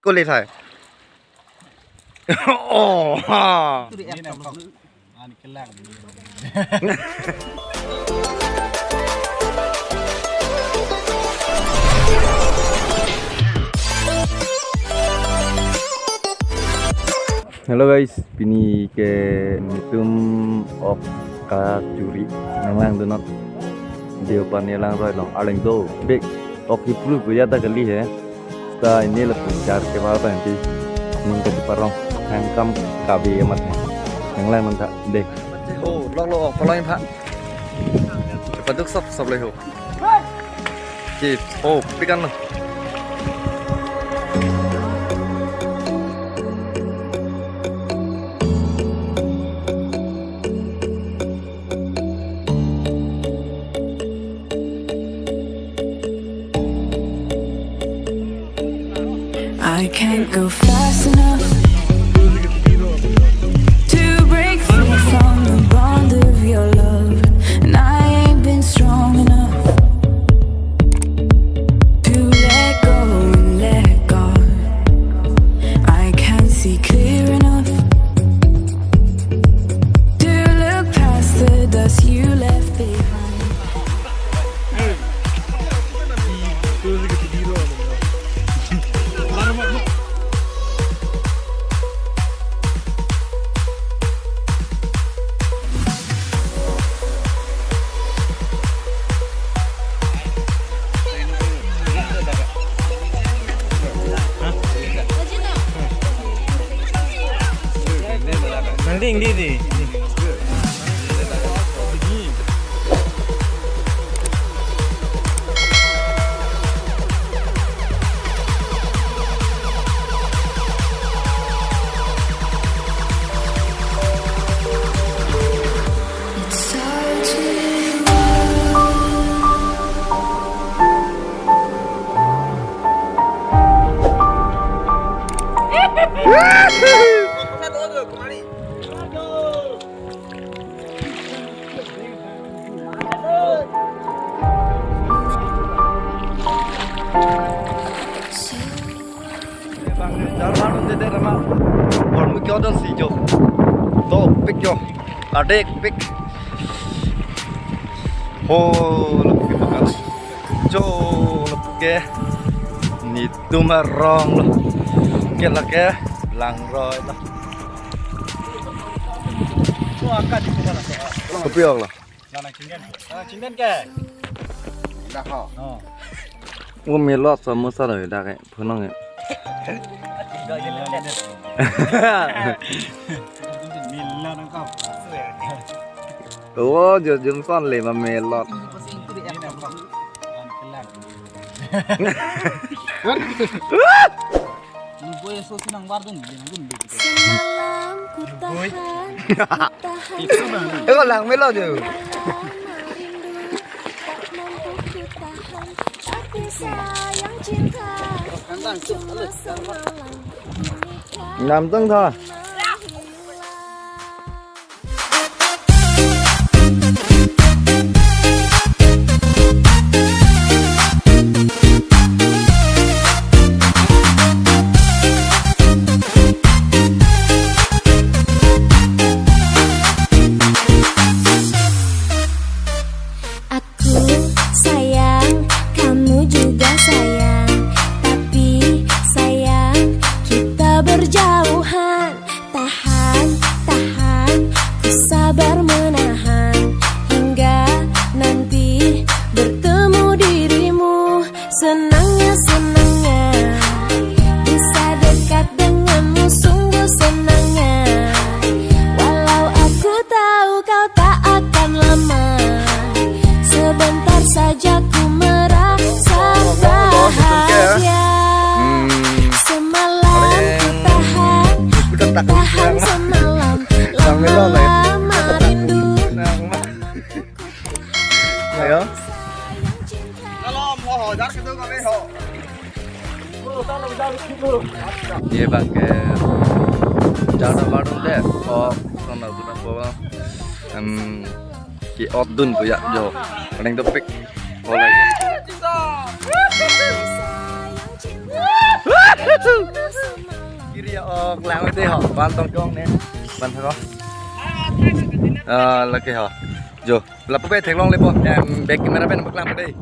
Kulit hai. Oh. Ini apa? Ani kelang. Halo guys, pini ke mitum ok ka curi nang lang donot dia pani lang roi long aleng do big ok hiplu buya ta kali hai sta ini lepas jar ke bawah nanti mungkin di parong hangkam kabi amat yang lang manta dek oh lo kalau yang pak cepat sop leh ho cip oh pikan lo I can't go fast enough to break free from the bond of your love, and I ain't been strong enough to let go and let God. I can't see clear enough to look past the dust you left behind. Nanding di. It's hard to Jangan dede rama, orang mungkin ada sih jo, to pick jo, adek pick, oh lebih makan, jo lebih ni tu marong lo, kela ke langroy lo, Tu akak di mana? kepiok lo, Cingen ke? Dah kau. Oh. gua melot sama sana dah kayak punang ya. Milan kau. Oh, jujur son le ma melot. Ini apa? Ani kelang. Boy so sinang bardun gun. semalam ku tahan. Kau lang melot je. Tapi sayang cinta cuma semalam. Nam tưng thôi. Aku sayang, kamu juga sayang. Tapi sayang, kita berjauhan. Tahan, tahan, ku sabar menahan hingga nanti bertemu dirimu. Senangnya, senangnya bisa dekat denganmu, sungguh senangnya. Walau aku tahu kau tak akan lama, sebentar saja ku merasa bahagia. Semalam ku tahan semalam, lama-lama rindu. Ayo. Ye bangke. Jana baru deh. Oh, sana sudah bawa. Ki odun ku ya jo. Paling topik. Oleh. Sayang cinta làm cái gì họ van tông con nè van thôi là cái họ rồi là bố bé thèm long lên bố em bé cái máy bên bác làm cái đi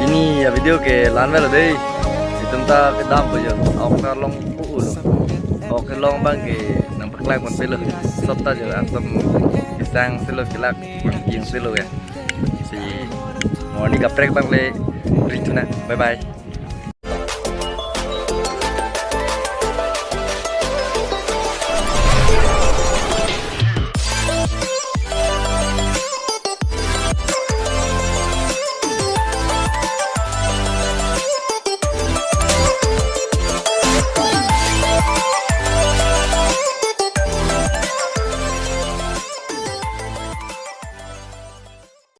ini ya video ke lan về là đây thì chúng ta cái đam bây giờ học ra long cũ rồi học cái long bang cái nằm bắc lạc một xe lửa sắp ta giờ ăn tâm cái sang xe lửa cái lạc bằng giếng xe lửa thì mau đi gặp trek bang le bye bye